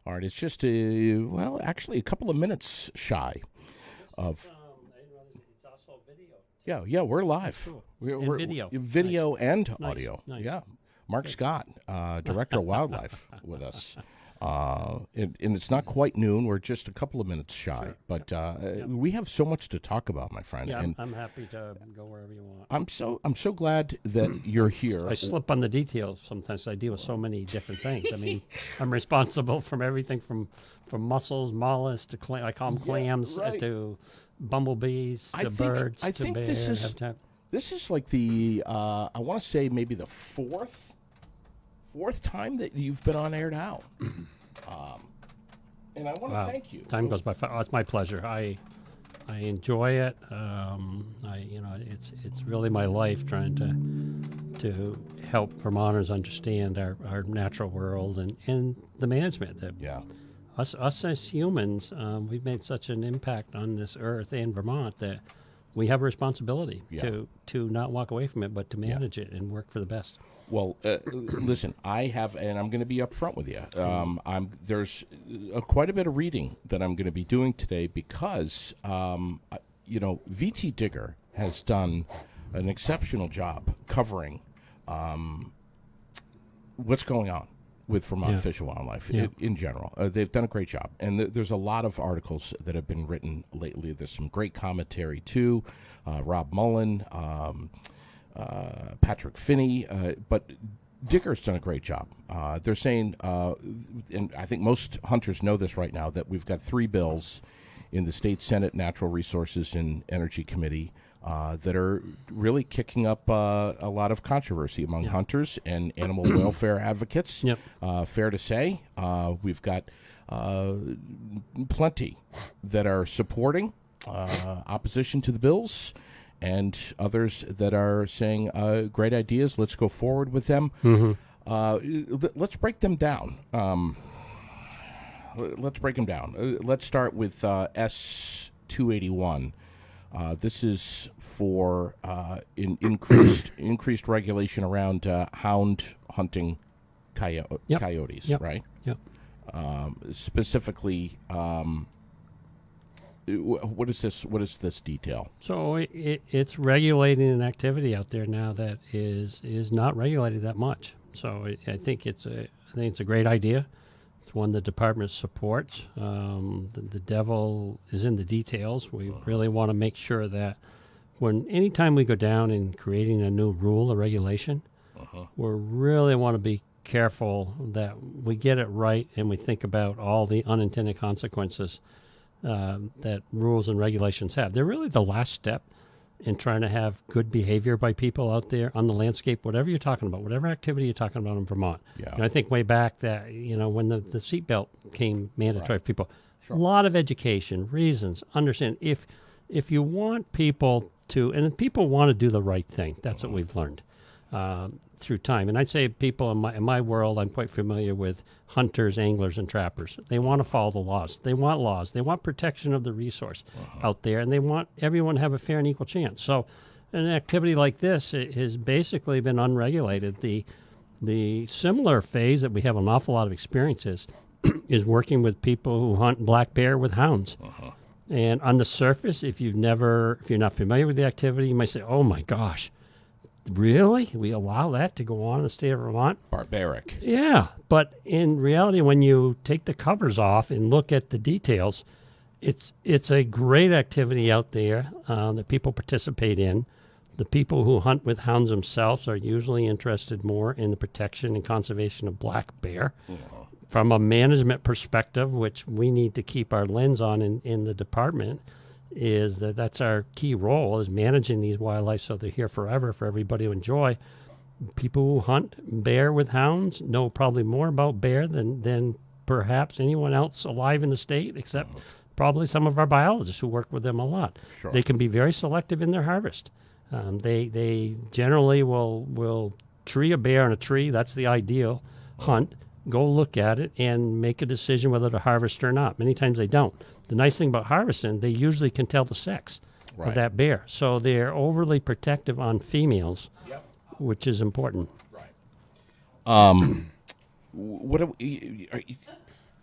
All right, it's just actually a couple of minutes shy of. It's also video. Yeah, we're live. Cool. We're video Nice. and Nice. audio. Nice. Yeah, Mark Scott, Director of Wildlife, with us. And it's not quite noon. We're just a couple of minutes shy, but we have so much to talk about, my friend. Yeah, and I'm happy to go wherever you want. I'm so glad that you're here. I slip on the details sometimes. I deal with so many different things. I mean, I'm responsible from everything from mussels, mollusks to I call them clams, right. to bumblebees, to birds. I to think bears. this is like the I want to say maybe the fourth time that you've been on air now. And I want to thank you. Time goes by fast. Oh, it's my pleasure. I enjoy it. It's really my life trying to help Vermonters understand our natural world and the management that us as humans, we've made such an impact on this earth and Vermont that we have a responsibility to not walk away from it, but to manage it and work for the best. Well, listen, I have, and I'm going to be upfront with you. There's quite a bit of reading that I'm going to be doing today because, VT Digger has done an exceptional job covering what's going on with Vermont Fish Wildlife in general. They've done a great job, and there's a lot of articles that have been written lately. There's some great commentary too. Rob Mullen. Patrick Finney, but Digger's done a great job. They're saying, and I think most hunters know this right now, that we've got 3 bills in the State Senate Natural Resources and Energy Committee that are really kicking up a lot of controversy among hunters and animal welfare advocates. Fair to say, we've got plenty that are supporting opposition to the bills, and others that are saying, great ideas, let's go forward with them. Let's break them down. Let's start with S-281. This is for increased regulation around hound hunting coyotes, right? Yep. Specifically, what is this? What is this detail? So it's regulating an activity out there now that is not regulated that much. So I think it's a great idea. It's one the department supports. The devil is in the details. We really want to make sure that anytime we go down in creating a new rule or regulation, we really want to be careful that we get it right and we think about all the unintended consequences that rules and regulations have. They're really the last step in trying to have good behavior by people out there on the landscape, whatever you're talking about, whatever activity you're talking about in Vermont. And I think way back that, when the seatbelt came mandatory for people, a lot of education, reasons, understand. If you want people to, and if people want to do the right thing, that's what we've learned through time. And I'd say people in my world, I'm quite familiar with hunters, anglers, and trappers. They want to follow the laws. They want laws. They want protection of the resource out there, and they want everyone to have a fair and equal chance. So an activity like this has basically been unregulated. The similar phase that we have an awful lot of experiences is working with people who hunt black bear with hounds. And on the surface, if you're not familiar with the activity, you might say, oh my gosh, really? We allow that to go on in the state of Vermont? Barbaric. Yeah, but in reality, when you take the covers off and look at the details, it's a great activity out there that people participate in. The people who hunt with hounds themselves are usually interested more in the protection and conservation of black bear. From a management perspective, which we need to keep our lens on in the department, is that's our key role, is managing these wildlife so they're here forever for everybody to enjoy. People who hunt bear with hounds know probably more about bear than perhaps anyone else alive in the state, except probably some of our biologists who work with them a lot. They can be very selective in their harvest. They generally will tree a bear in a tree. That's the ideal hunt. Go look at it and make a decision whether to harvest or not. Many times they don't. The nice thing about harvesting, they usually can tell the sex. Right. of that bear. So they're overly protective on females, Yep. which is important. Right. What are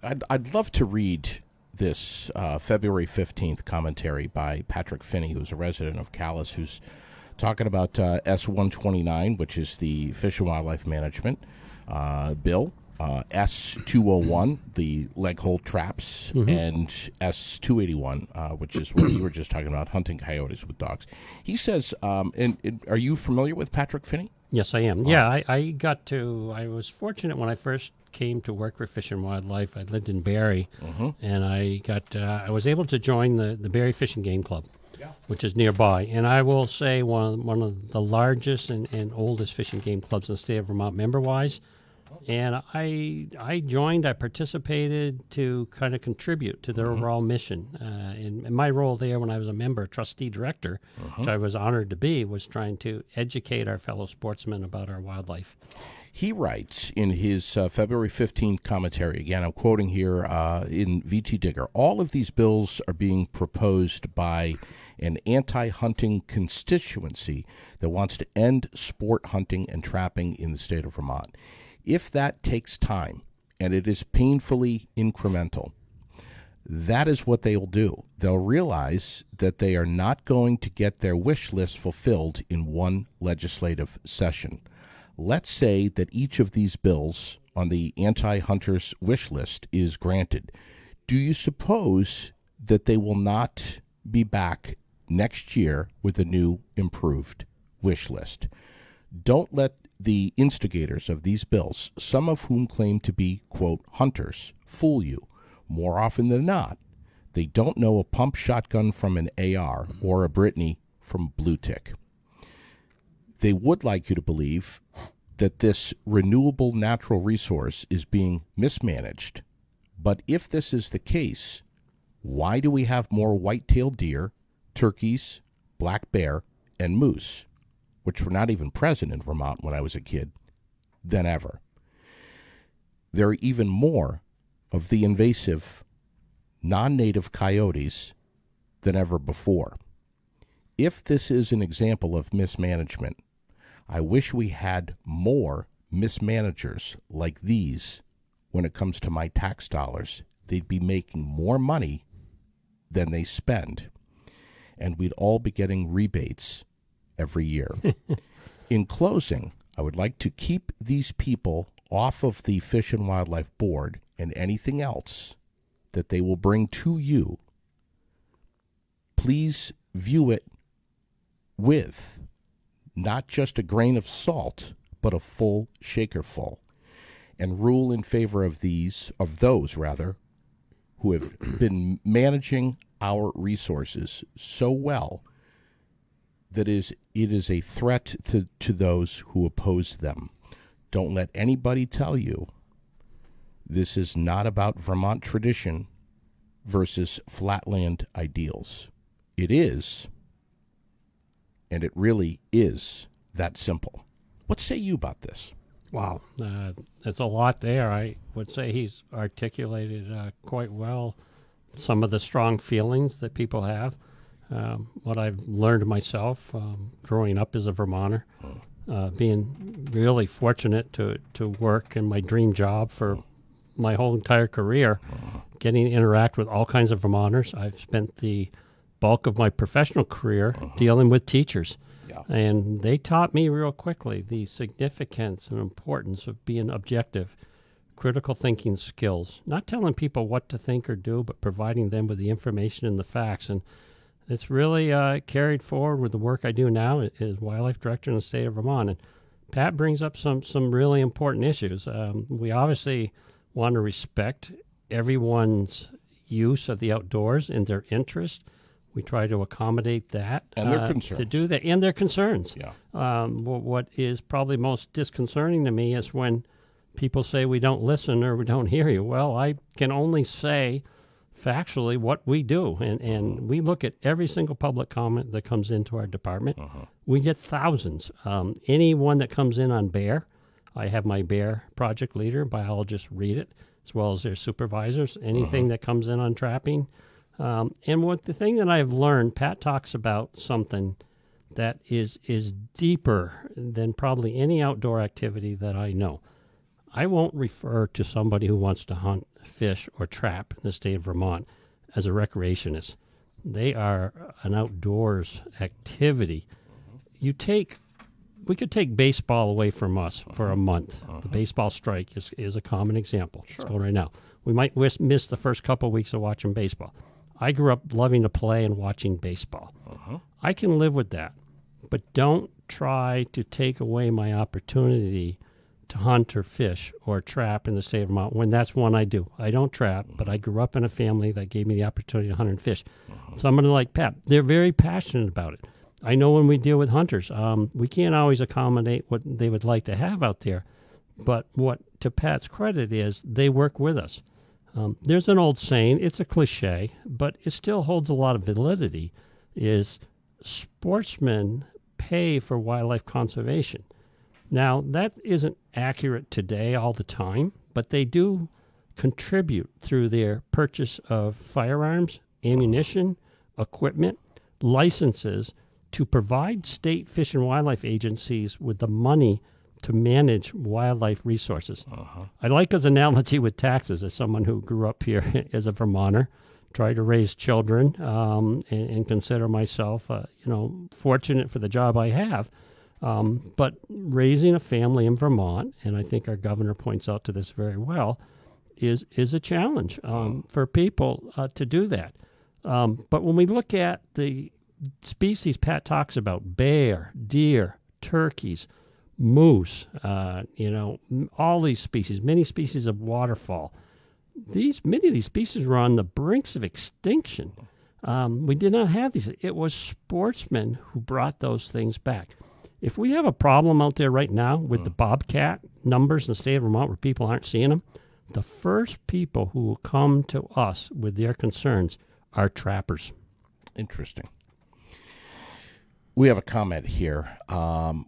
I'd love to read this February 15th commentary by Patrick Finney, who's a resident of Calais, who's talking about S-129, which is the Fish and Wildlife Management bill, S-201, the leghold traps, and S-281, which is what you were just talking about, hunting coyotes with dogs. He says, and are you familiar with Patrick Finney? Yes, I am. Yeah, I was fortunate when I first came to work for Fish and Wildlife. I lived in Barrie, and I was able to join the Barrie Fishing Game Club, which is nearby. And I will say one of the largest and oldest fishing game clubs in the state of Vermont, member-wise. And I joined, I participated to kind of contribute to their overall mission. And my role there when I was a member, trustee director, which I was honored to be, was trying to educate our fellow sportsmen about our wildlife. He writes in his February 15th commentary, again, I'm quoting here in VT Digger, all of these bills are being proposed by an anti-hunting constituency that wants to end sport hunting and trapping in the state of Vermont. If that takes time, and it is painfully incremental, that is what they will do. They'll realize that they are not going to get their wish list fulfilled in one legislative session. Let's say that each of these bills on the anti-hunters wish list is granted. Do you suppose that they will not be back next year with a new, improved wish list? Don't let the instigators of these bills, some of whom claim to be, quote, hunters, fool you. More often than not, they don't know a pump shotgun from an AR or a Brittany from Blue Tick. They would like you to believe that this renewable natural resource is being mismanaged. But if this is the case, why do we have more white-tailed deer, turkeys, black bear, and moose, which were not even present in Vermont when I was a kid, than ever? There are even more of the invasive, non-native coyotes than ever before. If this is an example of mismanagement, I wish we had more mismanagers like these when it comes to my tax dollars. They'd be making more money than they spend, and we'd all be getting rebates every year. In closing, I would like to keep these people off of the Fish and Wildlife Board and anything else that they will bring to you. Please view it with not just a grain of salt, but a full shakerful, and rule in favor of those who have been managing our resources so well that it is a threat to those who oppose them. Don't let anybody tell you this is not about Vermont tradition versus flatland ideals. It is, and it really is that simple. What say you about this? Wow, there's a lot there. I would say he's articulated quite well some of the strong feelings that people have. What I've learned myself growing up as a Vermonter, being really fortunate to work in my dream job for my whole entire career, getting to interact with all kinds of Vermonters. I've spent the bulk of my professional career dealing with teachers. Yeah. And they taught me real quickly the significance and importance of being objective, critical thinking skills, not telling people what to think or do, but providing them with the information and the facts. And it's really carried forward with the work I do now as wildlife director in the state of Vermont. And Pat brings up some really important issues. We obviously want to respect everyone's use of the outdoors and their interest. We try to accommodate that. And their concerns. To do that, and their concerns. Yeah. What is probably most disconcerting to me is when people say we don't listen or we don't hear you. Well, I can only say factually what we do. And we look at every single public comment that comes into our department. We get thousands. Anyone that comes in on bear, I have my bear project leader, biologists read it, as well as their supervisors. Anything that comes in on trapping, And what the thing that I've learned, Pat talks about something that is deeper than probably any outdoor activity that I know. I won't refer to somebody who wants to hunt, fish, or trap in the state of Vermont as a recreationist. They are an outdoors activity. We could take baseball away from us for a month. The baseball strike is a common example. Sure. It's going right now. We might miss the first couple of weeks of watching baseball. I grew up loving to play and watching baseball. I can live with that, but don't try to take away my opportunity to hunt or fish or trap in the state of Vermont when that's one I do. I don't trap, but I grew up in a family that gave me the opportunity to hunt and fish. Somebody like Pat, they're very passionate about it. I know when we deal with hunters, we can't always accommodate what they would like to have out there, but what, to Pat's credit, is they work with us. There's an old saying, it's a cliche, but it still holds a lot of validity, is sportsmen pay for wildlife conservation. Now, that isn't accurate today all the time, but they do contribute through their purchase of firearms, ammunition, equipment, licenses to provide state fish and wildlife agencies with the money to manage wildlife resources. I like his analogy with taxes as someone who grew up here as a Vermonter, try to raise children, and consider myself, fortunate for the job I have. But raising a family in Vermont, and I think our governor points out to this very well, is a challenge for people to do that. But when we look at the species Pat talks about, bear, deer, turkeys, moose, all these species, many species of waterfowl, many of these species were on the brinks of extinction. We did not have these. It was sportsmen who brought those things back. If we have a problem out there right now with the bobcat numbers in the state of Vermont where people aren't seeing them, the first people who will come to us with their concerns are trappers. Interesting. We have a comment here.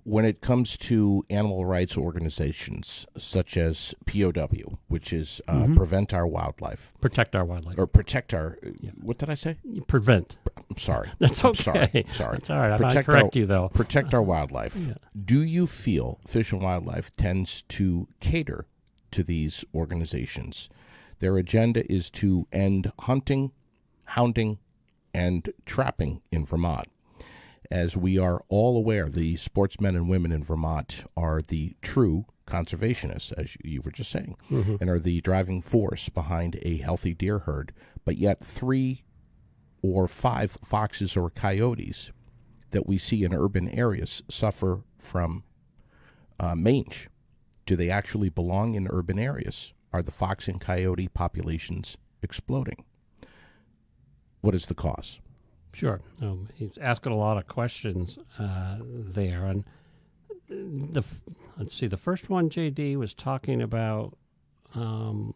When it comes to animal rights organizations such as POW, which is Prevent Our Wildlife. Protect Our Wildlife. Or Protect Our... What did I say? Prevent. I'm sorry. That's okay. I'm sorry. That's all right. I'm not correct you, though. Protect Our Wildlife. Do you feel Fish and Wildlife tends to cater to these organizations? Their agenda is to end hunting, hounding, and trapping in Vermont. As we are all aware, the sportsmen and women in Vermont are the true conservationists, as you were just saying, and are the driving force behind a healthy deer herd. But yet 3 or 5 foxes or coyotes that we see in urban areas suffer from mange. Do they actually belong in urban areas? Are the fox and coyote populations exploding? What is the cause? Sure. He's asking a lot of questions there. And let's see, the first one, JD, was talking about, POW's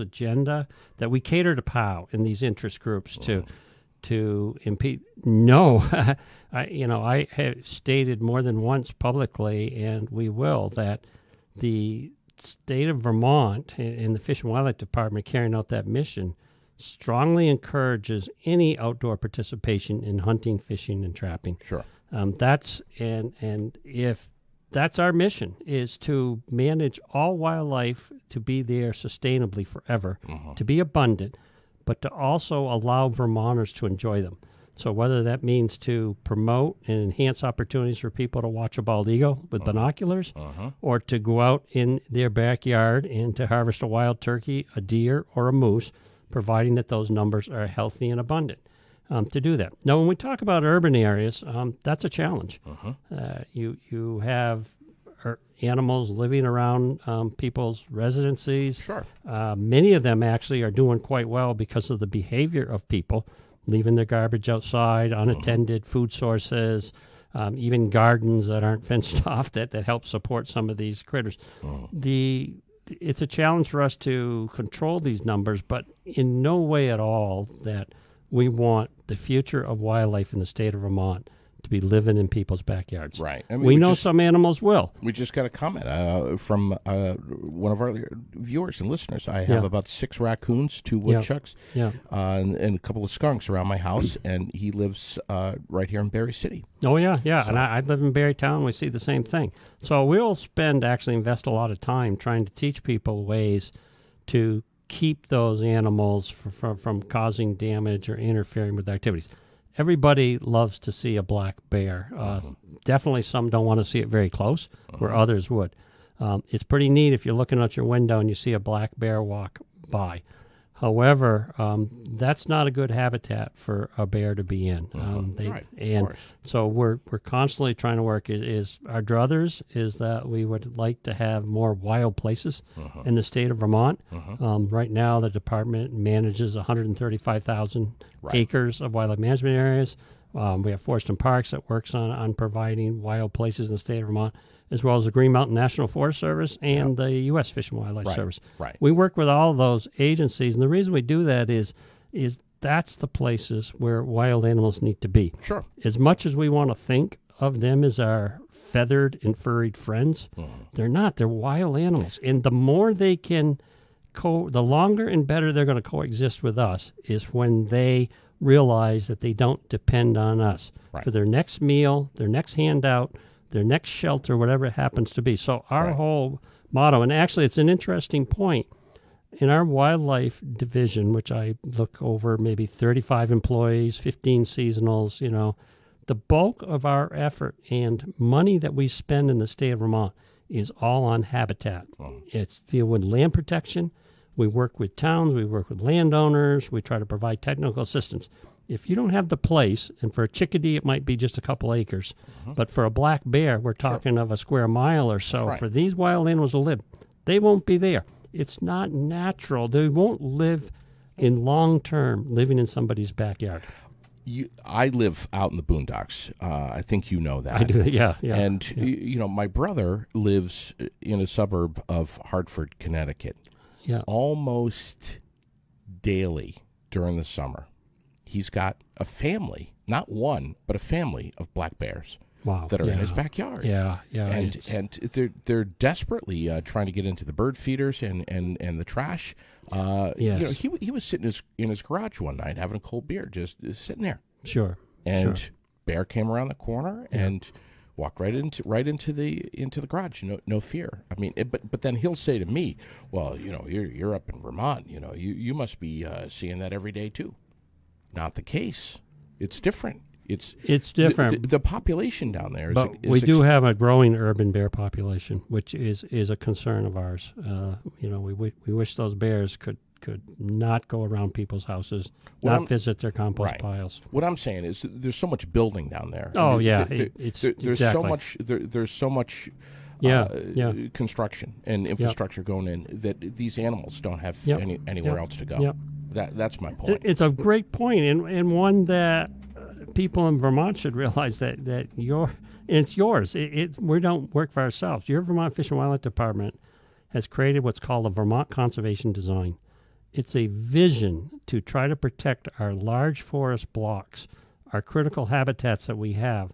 agenda, that we cater to POW in these interest groups to impede. No, I have stated more than once publicly, and we will, that the state of Vermont and the Fish and Wildlife Department carrying out that mission strongly encourages any outdoor participation in hunting, fishing, and trapping. Sure. If that's our mission, is to manage all wildlife to be there sustainably forever, to be abundant, but to also allow Vermonters to enjoy them. So whether that means to promote and enhance opportunities for people to watch a bald eagle with binoculars, or to go out in their backyard and to harvest a wild turkey, a deer, or a moose, providing that those numbers are healthy and abundant, to do that. Now, when we talk about urban areas, that's a challenge. You have animals living around people's residencies. Sure. Many of them actually are doing quite well because of the behavior of people, leaving their garbage outside, unattended, food sources, even gardens that aren't fenced off that help support some of these critters. It's a challenge for us to control these numbers, but in no way at all that we want the future of wildlife in the state of Vermont to be living in people's backyards. Right. I mean, we know some animals will. We just got a comment from one of our viewers and listeners. I have about 6 raccoons, 2 woodchucks, and a couple of skunks around my house, and he lives right here in Berry City. Oh, yeah. And I live in Berrytown. We see the same thing. So we'll invest a lot of time trying to teach people ways to keep those animals from causing damage or interfering with activities. Everybody loves to see a black bear. Definitely some don't want to see it very close, where others would. It's pretty neat if you're looking out your window and you see a black bear walk by. However, that's not a good habitat for a bear to be in. Right, and so we're constantly trying to work. Is our druthers is that we would like to have more wild places in the state of Vermont. Right now, the department manages 135,000 acres of wildlife management areas. We have Forest and Parks that works on providing wild places in the state of Vermont, as well as the Green Mountain National Forest Service and the U.S. Fish and Wildlife Service. Right. We work with all of those agencies, and the reason we do that is that's the places where wild animals need to be. Sure. As much as we want to think of them as our feathered and furried friends, they're not. They're wild animals, and the more they can, the longer and better they're going to coexist with us is when they realize that they don't depend on us for their next meal, their next handout, their next shelter, whatever it happens to be. So our whole motto, and actually it's an interesting point, in our wildlife division, which I look over maybe 35 employees, 15 seasonals, the bulk of our effort and money that we spend in the state of Vermont is all on habitat. It's deal with land protection. We work with towns, we work with landowners, we try to provide technical assistance. If you don't have the place, and for a chickadee it might be just a couple acres, but for a black bear we're talking of a square mile or so. For these wild animals to live, they won't be there. It's not natural. They won't live in long term living in somebody's backyard. I live out in the boondocks. I think you know that. I do, yeah. And, my brother lives in a suburb of Hartford, Connecticut. Yeah. Almost daily during the summer, he's got a family, not one, but a family of black bears that are in his backyard. Yeah. And they're desperately trying to get into the bird feeders and the trash. He was sitting in his garage one night having a cold beer, just sitting there. Sure. And bear came around the corner and walked right into the garage. No fear. I mean, but then he'll say to me, "Well, you're up in Vermont. You must be seeing that every day too." Not the case. It's different. It's different. The population down there is. But we do have a growing urban bear population, which is a concern of ours. We wish those bears could not go around people's houses, visit their compost piles. What I'm saying is there's so much building down there. Oh, there's so much. There's so much construction and infrastructure going in that these animals don't have anywhere else to go. Yep. That's my point. It's a great point, and one that people in Vermont should realize that it's yours. We don't work for ourselves. Your Vermont Fish and Wildlife Department has created what's called a Vermont Conservation Design. It's a vision to try to protect our large forest blocks, our critical habitats that we have,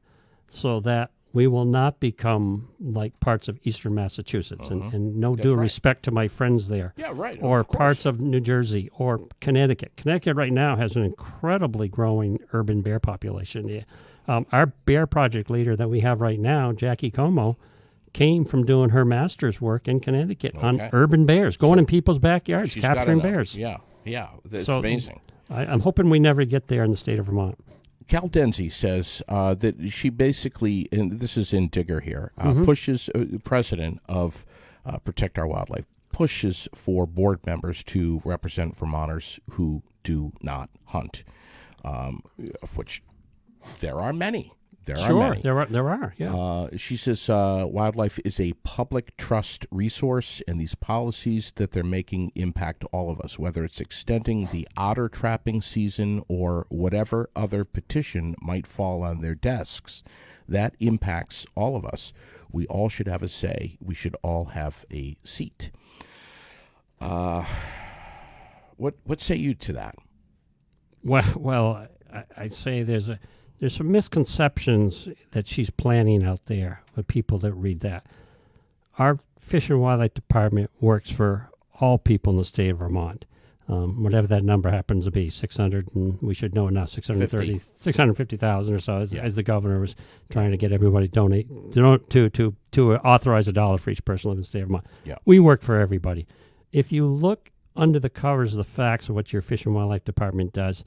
so that we will not become like parts of eastern Massachusetts. And no due respect to my friends there. Yeah, right. Or parts of New Jersey or Connecticut. Connecticut right now has an incredibly growing urban bear population. Our bear project leader that we have right now, Jackie Como, came from doing her master's work in Connecticut on urban bears, going in people's backyards, capturing bears. Yeah, that's amazing. I'm hoping we never get there in the state of Vermont. Cal Denzi says that she basically, and this is in Digger here, pushes, president of Protect Our Wildlife, pushes for board members to represent Vermonters who do not hunt, of which there are many. There are. Yeah. She says wildlife is a public trust resource, and these policies that they're making impact all of us, whether it's extending the otter trapping season or whatever other petition might fall on their desks. That impacts all of us. We all should have a say. We should all have a seat. What say you to that? Well, I'd say there's there's some misconceptions that she's planning out there with people that read that. Our Fish and Wildlife Department works for all people in the state of Vermont. Whatever that number happens to be, 600, and we should know it now, 650,000 or so, as the governor was trying to get everybody to authorize $1 for each person living in the state of Vermont. Yeah. We work for everybody. If you look under the covers of the facts of what your Fish and Wildlife Department does,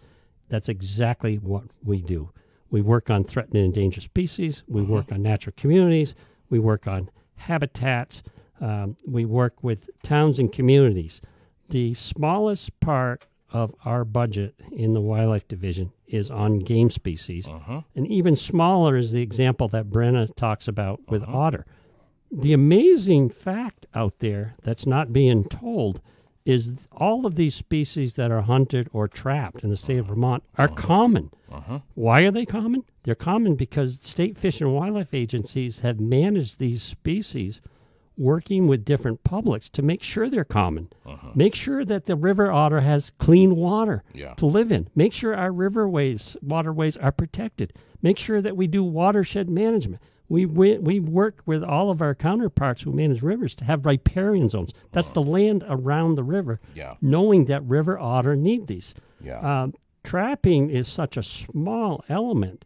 that's exactly what we do. We work on threatened and endangered species. We work on natural communities. We work on habitats. We work with towns and communities. The smallest part of our budget in the wildlife division is on game species. And even smaller is the example that Brenna talks about with otter. The amazing fact out there that's not being told is all of these species that are hunted or trapped in the state of Vermont are common. Why are they common? They're common because state fish and wildlife agencies have managed these species working with different publics to make sure they're common. Make sure that the river otter has clean water to live in. Make sure our waterways are protected. Make sure that we do watershed management. We work with all of our counterparts who manage rivers to have riparian zones. That's the land around the river, knowing that river otter need these. Trapping is such a small element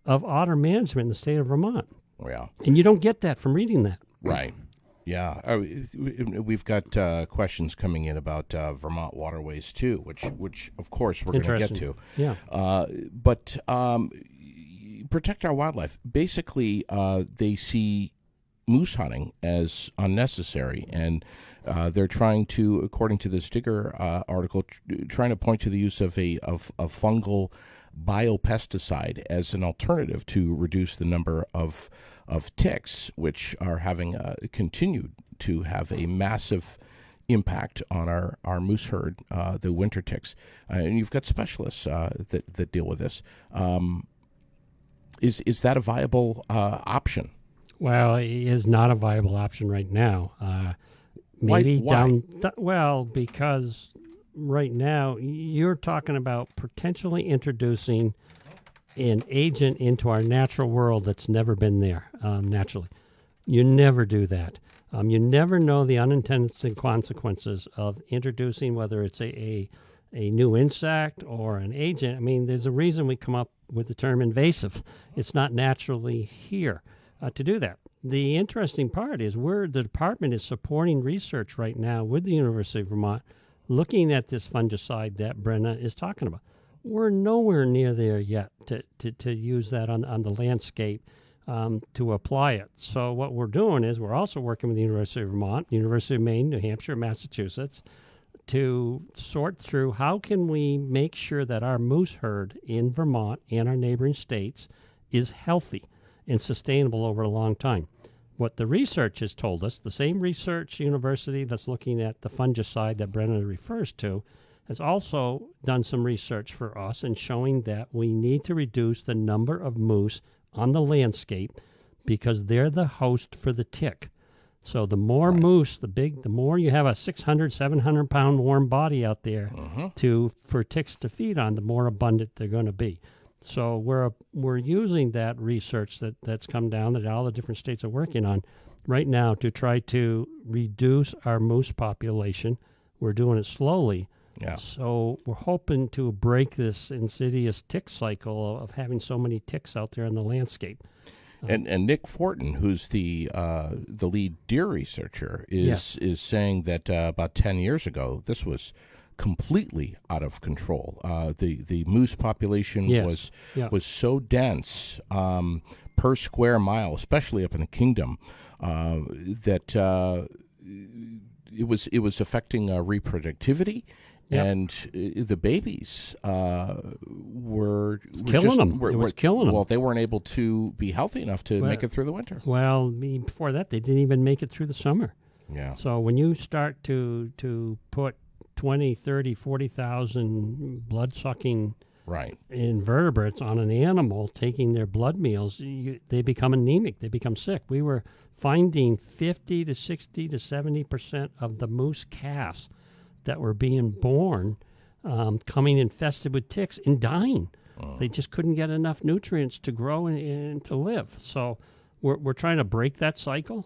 of otter management in the state of Vermont. And you don't get that from reading that. Right. Yeah, we've got questions coming in about Vermont Waterways too, which of course we're going to get to. But protect our wildlife. Basically, they see moose hunting as unnecessary, and they're trying to, according to this Digger article, trying to point to the use of a fungal biopesticide as an alternative to reduce the number of ticks, which are having continued to have a massive impact on our moose herd, the winter ticks. And you've got specialists that deal with this. Is that a viable option? Well, it is not a viable option right now. Why? Because right now you're talking about potentially introducing an agent into our natural world that's never been there naturally. You never do that. You never know the unintended consequences of introducing, whether it's a new insect or an agent. I mean, there's a reason we come up with the term invasive. It's not naturally here to do that. The interesting part is the department is supporting research right now with the University of Vermont looking at this fungicide that Brenna is talking about. We're nowhere near there yet to use that on the landscape to apply it. So what we're doing is we're also working with the University of Vermont, University of Maine, New Hampshire, Massachusetts, to sort through how can we make sure that our moose herd in Vermont and our neighboring states is healthy and sustainable over a long time. What the research has told us, the same research university that's looking at the fungicide that Brenna refers to, has also done some research for us and showing that we need to reduce the number of moose on the landscape because they're the host for the tick. So the more moose, the more you have a 600, 700-pound warm body out there for ticks to feed on, the more abundant they're going to be. So we're using that research that's come down that all the different states are working on right now to try to reduce our moose population. We're doing it slowly. So we're hoping to break this insidious tick cycle of having so many ticks out there in the landscape. And Nick Fortin, who's the lead deer researcher, is saying that about 10 years ago, this was completely out of control. The moose population was so dense per square mile, especially up in the kingdom, that it was affecting reproductivity. And the babies were killing them. It was killing them. Well, they weren't able to be healthy enough to make it through the winter. Well, before that, they didn't even make it through the summer. So when you start to put 20, 30, 40,000 blood-sucking invertebrates on an animal taking their blood meals, they become anemic. They become sick. We were finding 50 to 60 to 70% of the moose calves that were being born coming infested with ticks and dying. They just couldn't get enough nutrients to grow and to live. So we're trying to break that cycle,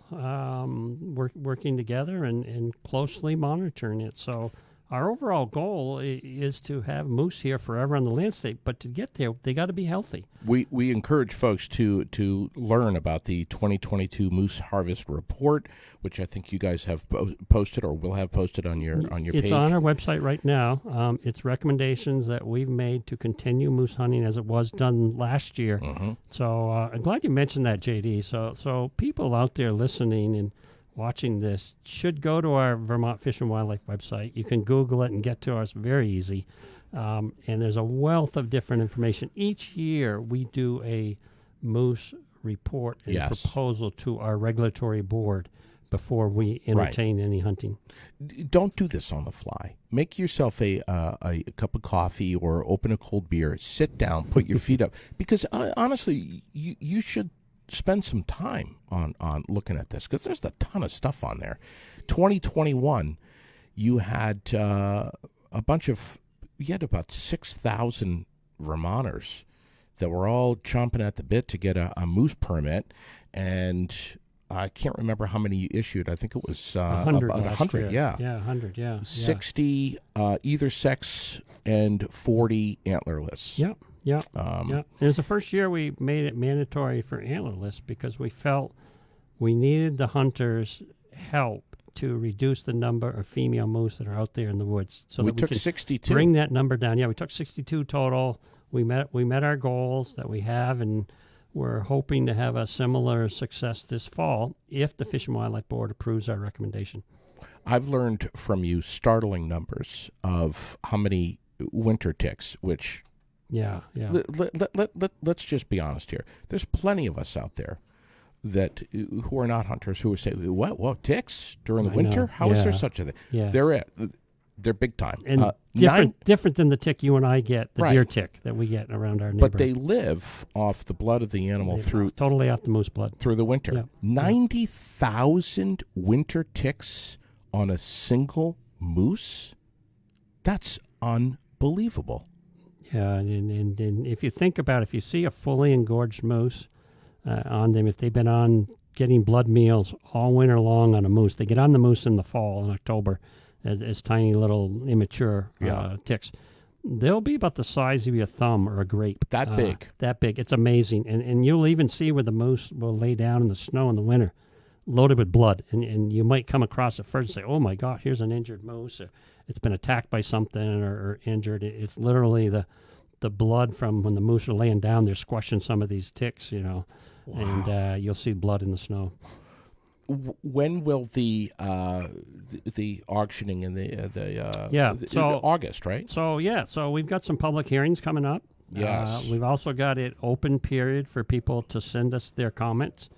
working together and closely monitoring it. So our overall goal is to have moose here forever on the landscape, but to get there, they got to be healthy. We encourage folks to learn about the 2022 Moose Harvest Report, which I think you guys have posted or will have posted on your page. It's on our website right now. It's recommendations that we've made to continue moose hunting as it was done last year. So I'm glad you mentioned that, JD. So people out there listening and watching this should go to our Vermont Fish and Wildlife website. You can Google it and get to us very easy. And there's a wealth of different information. Each year we do a moose report and proposal to our regulatory board before we entertain any hunting. Don't do this on the fly. Make yourself a cup of coffee or open a cold beer. Sit down, put your feet up. Because honestly, you should spend some time on looking at this, because there's a ton of stuff on there. 2021, you had you had about 6,000 Vermonters that were all chomping at the bit to get a moose permit, and I can't remember how many you issued. I think it was 100 about 100. Yeah, 100. Yeah, 60 either sex and 40 antlerless. Yep. Yeah. It was the first year we made it mandatory for antlerless because we felt we needed the hunters' help to reduce the number of female moose that are out there in the woods. So we that took we could 62. Bring that number down. Yeah, we took 62 total. We met our goals that we have, and we're hoping to have a similar success this fall if the Fish and Wildlife Board approves our recommendation. I've learned from you startling numbers of how many winter ticks, which... Yeah. Let's just be honest here. There's plenty of us out there who are not hunters who would say, "What ticks during the winter? How is there such a thing?" Yeah. They're big time. And different than the tick you and I get, the deer tick that we get around our neighborhood. But they live off the blood of the animal totally off the moose blood through the winter. Yeah. 90,000 winter ticks on a single moose. That's unbelievable. Yeah, and if you think about it, if you see a fully engorged moose on them, if they've been on getting blood meals all winter long on a moose, they get on the moose in the fall in October as tiny little immature ticks. They'll be about the size of your thumb or a grape. That big. That big. It's amazing. And you'll even see where the moose will lay down in the snow in the winter, loaded with blood. And you might come across it first and say, oh, my God, here's an injured moose. Or it's been attacked by something or injured. It's literally the blood from when the moose are laying down. They're squashing some of these ticks, Wow. And you'll see blood in the snow. When will the auctioning and August, right? So we've got some public hearings coming up. Yes. We've also got an open period for people to send us their comments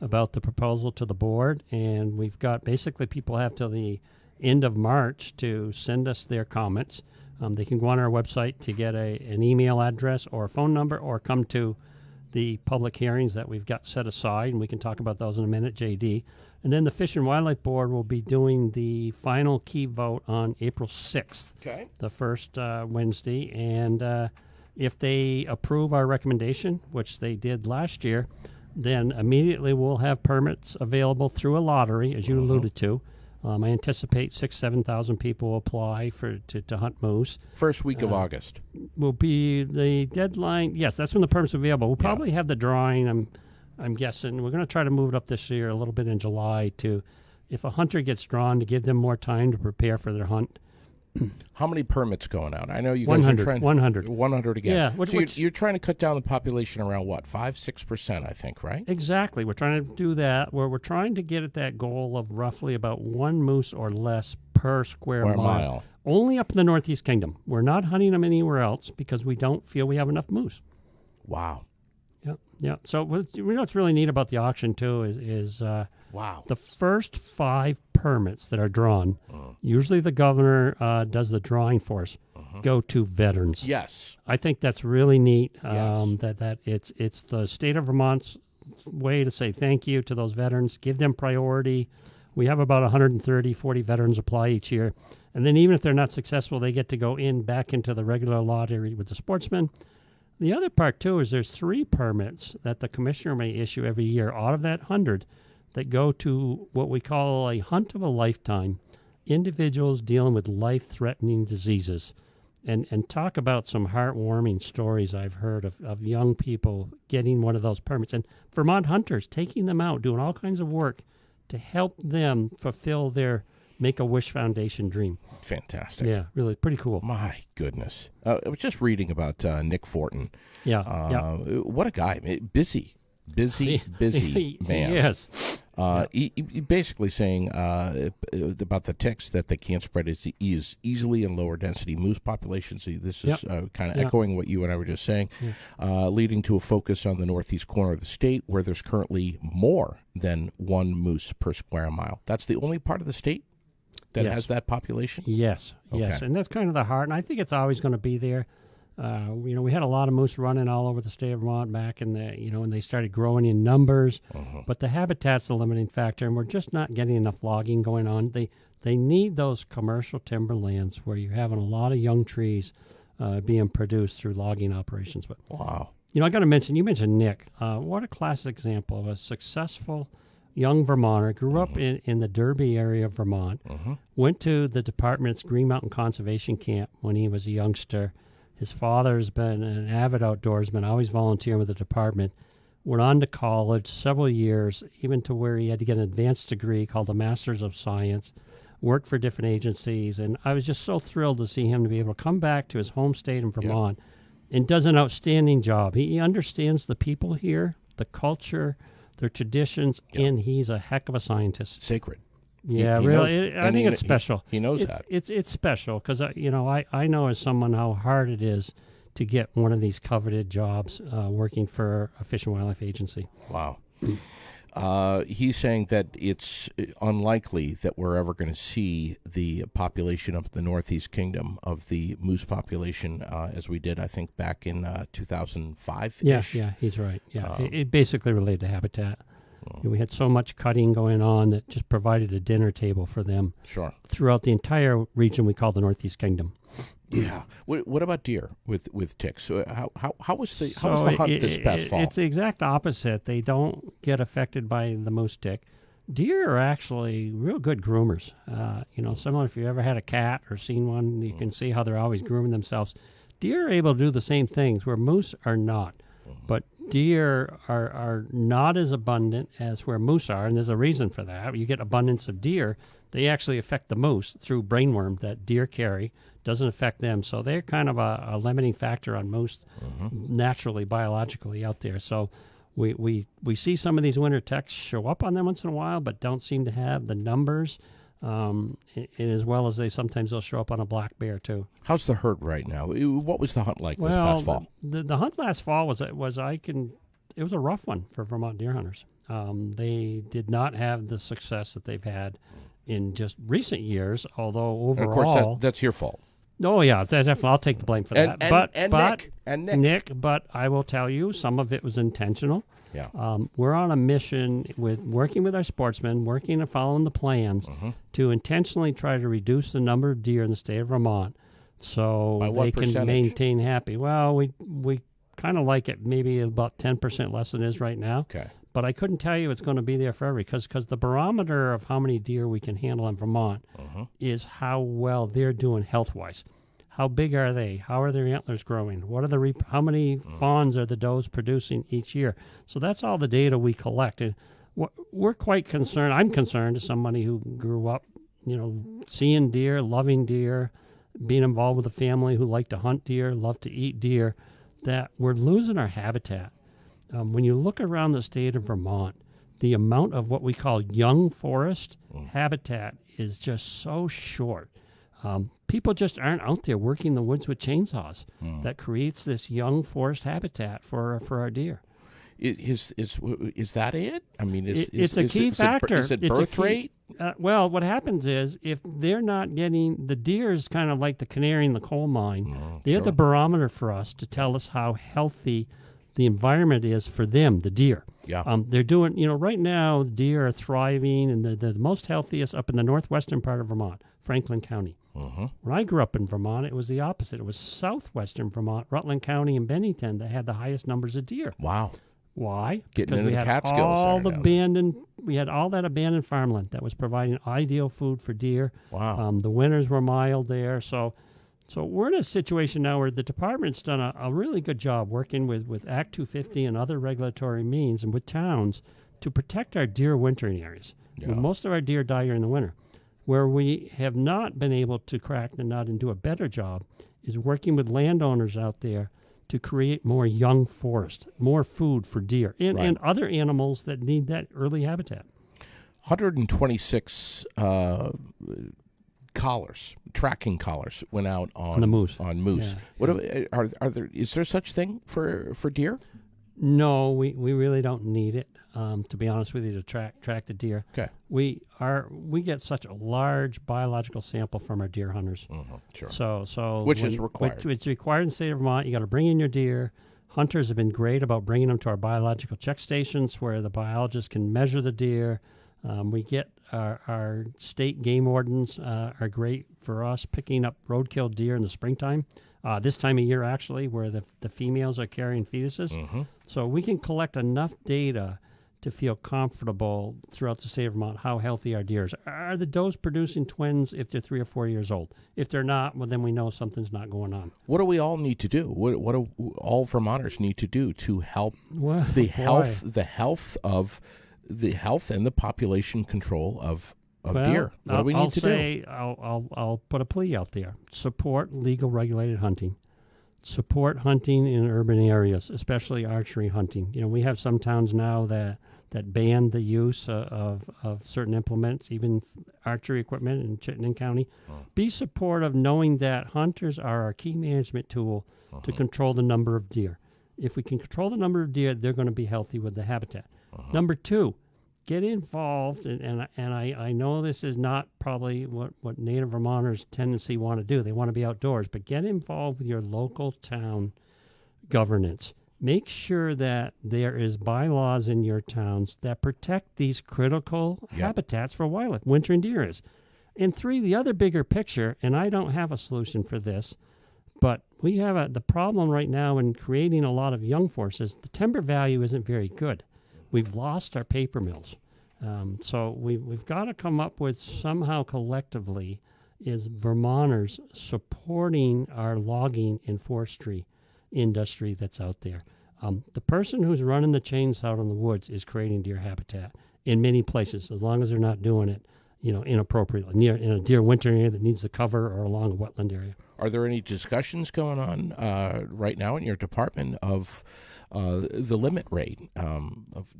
about the proposal to the board, and we've got basically people have till the end of March to send us their comments. They can go on our website to get an email address or a phone number, or come to the public hearings that we've got set aside, and we can talk about those in a minute, JD. And then the Fish and Wildlife Board will be doing the final key vote on April 6th, the first Wednesday. And if they approve our recommendation, which they did last year, then immediately we'll have permits available through a lottery, as you alluded to. I anticipate 7,000 people will apply to hunt moose. First week of August will be the deadline. Yes, that's when the permits are available. We'll probably have the drawing. I'm guessing we're going to try to move it up this year a little bit in July to, if a hunter gets drawn, to give them more time to prepare for their hunt. How many permits going out? I know you guys are trying 100. 100 again. Yeah. So you're trying to cut down the population around what, 5-6%, I think, right? Exactly. We're trying to do that. We're trying to get at that goal of roughly about one moose or less per square mile. Only up in the Northeast Kingdom. We're not hunting them anywhere else because we don't feel we have enough moose. Wow. Yeah. So what's really neat about the auction too is wow, the first 5 permits that are drawn. Usually the governor does the drawing for us. Go to veterans. Yes, I think that's really neat. Yes. That it's the state of Vermont's way to say thank you to those veterans. Give them priority. We have about 40 veterans apply each year, and then even if they're not successful, they get to go back into the regular lottery with the sportsmen. The other part, too, is there's 3 permits that the commissioner may issue every year out of that 100 that go to what we call a hunt of a lifetime, individuals dealing with life-threatening diseases. And talk about some heartwarming stories I've heard of young people getting one of those permits. And Vermont hunters taking them out, doing all kinds of work to help them fulfill their Make-A-Wish Foundation dream. Fantastic. Yeah, really pretty cool. My goodness. I was just reading about Nick Fortin. Yeah. What a guy. Busy man. Yes. He basically saying about the ticks that they can't spread is easily in lower density moose populations. This is kind of echoing what you and I were just saying, leading to a focus on the northeast corner of the state where there's currently more than 1 moose per square mile. That's the only part of the state that has that population? Yes, yes. And that's kind of the heart, and I think it's always going to be there. We had a lot of moose running all over the state of Vermont back in the, when they started growing in numbers, but the habitat's the limiting factor, and we're just not getting enough logging going on. They need those commercial timberlands where you're having a lot of young trees being produced through logging operations. But wow. I got to mention, you mentioned Nick. What a classic example of a successful young Vermonter, grew up in the Derby area of Vermont, went to the department's Green Mountain Conservation Camp when he was a youngster. His father's been an avid outdoorsman, always volunteering with the department. Went on to college several years, even to where he had to get an advanced degree called a Master's of Science, worked for different agencies. And I was just so thrilled to see him to be able to come back to his home state in Vermont and does an outstanding job. He understands the people here, the culture, their traditions, and he's a heck of a scientist. Sacred. Yeah, he really. Knows, I think it's special. He knows that. It's special because, I know as someone how hard it is to get one of these coveted jobs working for a Fish and Wildlife agency. Wow. He's saying that it's unlikely that we're ever going to see the population of the Northeast Kingdom of the moose population as we did, I think, back in 2005-ish. Yeah, he's right. Yeah, it basically related to habitat. We had so much cutting going on that just provided a dinner table for them throughout the entire region we call the Northeast Kingdom. Yeah. What about deer with ticks? How was the hunt this past fall? It's the exact opposite. They don't get affected by the moose tick. Deer are actually real good groomers. Similar if you ever had a cat or seen one, you can see how they're always grooming themselves. Deer are able to do the same things where moose are not. But deer are not as abundant as where moose are, and there's a reason for that. You get abundance of deer, they actually affect the moose through brainworm that deer carry, doesn't affect them. So they're kind of a limiting factor on moose naturally, biologically out there. So we see some of these winter ticks show up on them once in a while, but don't seem to have the numbers. And as well as they'll show up on a black bear too. How's the herd right now? What was the hunt like this past fall? The hunt last fall it was a rough one for Vermont deer hunters. They did not have the success that they've had in just recent years. Although overall, and of course, that's your fault. Oh yeah, definitely. I'll take the blame for that. Nick. But I will tell you, some of it was intentional. Yeah. We're on a mission with working with our sportsmen, working and following the plans to intentionally try to reduce the number of deer in the state of Vermont so they can maintain happy. Well, we kind of like it maybe about 10% less than it is right now. Okay. But I couldn't tell you it's going to be there forever because the barometer of how many deer we can handle in Vermont is how well they're doing health-wise. How big are they? How are their antlers growing? What are how many fawns are the does producing each year? So that's all the data we collect. And we're quite concerned. I'm concerned as somebody who grew up, seeing deer, loving deer, being involved with a family who like to hunt deer, love to eat deer, that we're losing our habitat. When you look around the state of Vermont, the amount of what we call young forest habitat is just so short. People just aren't out there working the woods with chainsaws. That creates this young forest habitat for our deer. Is that it? I mean, it's a key factor. Is it birth rate? Well, what happens is if they're not getting the deer is kind of like the canary in the coal mine. They're the barometer for us to tell us how healthy the environment is for them, the deer. Yeah. They're doing, right now, deer are thriving, and they're the most healthiest up in the northwestern part of Vermont. Franklin County. Mm-hmm. When I grew up in Vermont, it was the opposite. It was southwestern Vermont, Rutland County and Bennington that had the highest numbers of deer. Wow. Why? Getting Because into we the had Catskills all there the now. we had all that abandoned farmland that was providing ideal food for deer. Wow. The winters were mild there, so we're in a situation now where the department's done a really good job working with Act 250 and other regulatory means and with towns to protect our deer wintering areas. Yeah. Well, most of our deer die during the winter. Where we have not been able to crack the nut and do a better job is working with landowners out there to create more young forest, more food for deer and other animals that need that early habitat. 126 collars, tracking collars, went out on the moose. On moose. Yeah. What are there? Is there such thing for deer? No, we really don't need it. To be honest with you, to track the deer. Okay. We get such a large biological sample from our deer hunters. Mm-hmm. Sure. So Which is required. It's required in the state of Vermont. You got to bring in your deer. Hunters have been great about bringing them to our biological check stations where the biologists can measure the deer. We get our state game wardens are great for us picking up roadkill deer in the springtime. This time of year, actually, where the females are carrying fetuses. Mm-hmm. So we can collect enough data to feel comfortable throughout the state of Vermont how healthy our deer is. Are the does producing twins if they're 3 or 4 years old? If they're not, well, then we know something's not going on. What do we all need to do? What do all Vermonters need to do to help Well, the health and the population control of deer? What do we need to do? I'll put a plea out there. Support legal regulated hunting. Support hunting in urban areas, especially archery hunting. You know, we have some towns now that ban the use of certain implements, even archery equipment in Chittenden County. Be supportive, knowing that hunters are our key management tool to control the number of deer. If we can control the number of deer, they're going to be healthy with the habitat. Number 2, get involved, and I know this is not probably what native Vermonters tendency want to do. They want to be outdoors, but get involved with your local town governance. Make sure that there is bylaws in your towns that protect these critical habitats for wildlife, wintering deer is. And 3, the other bigger picture, and I don't have a solution for this, but we have the problem right now in creating a lot of young forests. The timber value isn't very good. We've lost our paper mills. So we've got to come up with somehow collectively is Vermonters supporting our logging and forestry industry that's out there. The person who's running the chains out in the woods is creating deer habitat in many places, as long as they're not doing it, inappropriately, in a deer winter area that needs the cover or along a wetland area. Are there any discussions going on right now in your department of the limit rate, of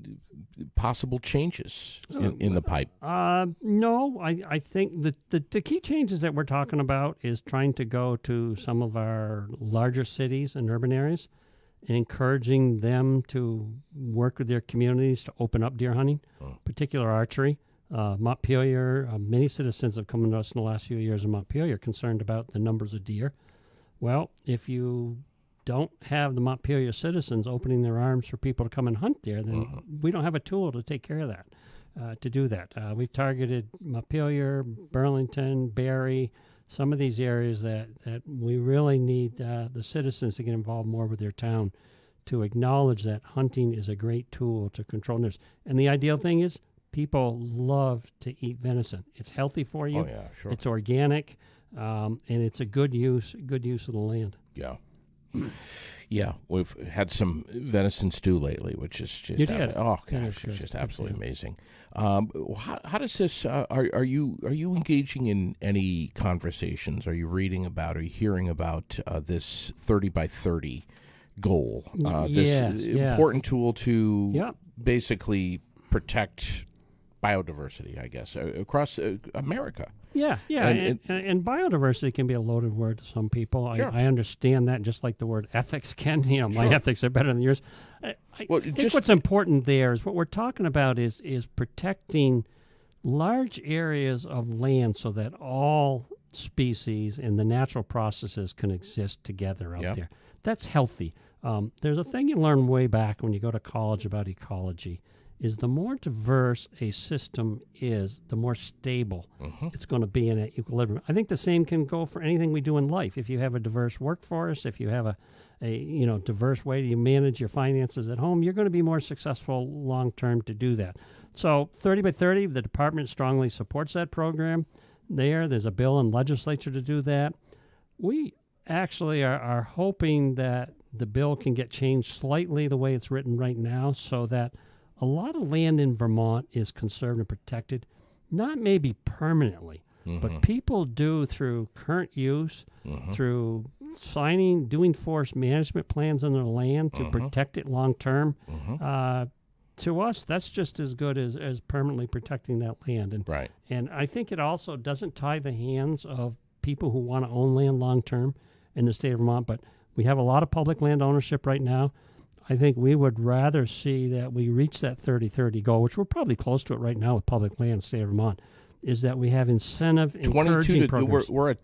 possible changes in the pipe? No, I think the key changes that we're talking about is trying to go to some of our larger cities and urban areas and encouraging them to work with their communities to open up deer hunting, particular archery. Montpelier, many citizens have come to us in the last few years in Montpelier concerned about the numbers of deer. Well, if you don't have the Montpelier citizens opening their arms for people to come and hunt there, then we don't have a tool to take care of that, to do that. We've targeted Montpelier, Burlington, Barrie, some of these areas that we really need the citizens to get involved more with their town to acknowledge that hunting is a great tool to control numbers. And the ideal thing is people love to eat venison. It's healthy for you. Oh, yeah, sure. It's organic, and it's a good use of the land. Yeah. Yeah, we've had some venison stew lately, which is just it's just absolutely amazing. How does this? Are you engaging in any conversations? Are you reading about? Are you hearing about this 30 by 30 goal? This important tool to basically protect biodiversity, I guess, across America. Yeah, and biodiversity can be a loaded word to some people. Sure. I understand that, just like the word ethics can. My ethics are better than yours. I think what's important there is what we're talking about is protecting large areas of land so that all species and the natural processes can exist together out there. That's healthy. There's a thing you learn way back when you go to college about ecology, is the more diverse a system is, the more stable it's going to be in an equilibrium. I think the same can go for anything we do in life. If you have a diverse workforce, if you have a diverse way you manage your finances at home, you're going to be more successful long term to do that. So 30 by 30, the department strongly supports that program. There's a bill in legislature to do that. We actually are hoping that the bill can get changed slightly the way it's written right now, so that a lot of land in Vermont is conserved and protected, not maybe permanently, but people do through current use, through doing forest management plans on their land to protect it long term. To us, that's just as good as permanently protecting that land. And I think it also doesn't tie the hands of people who want to own land long term in the state of Vermont, but we have a lot of public land ownership right now. I think we would rather see that we reach that 30-30 goal, which we're probably close to it right now with public land in the state of Vermont, is that we have incentive encouraging programs. We're at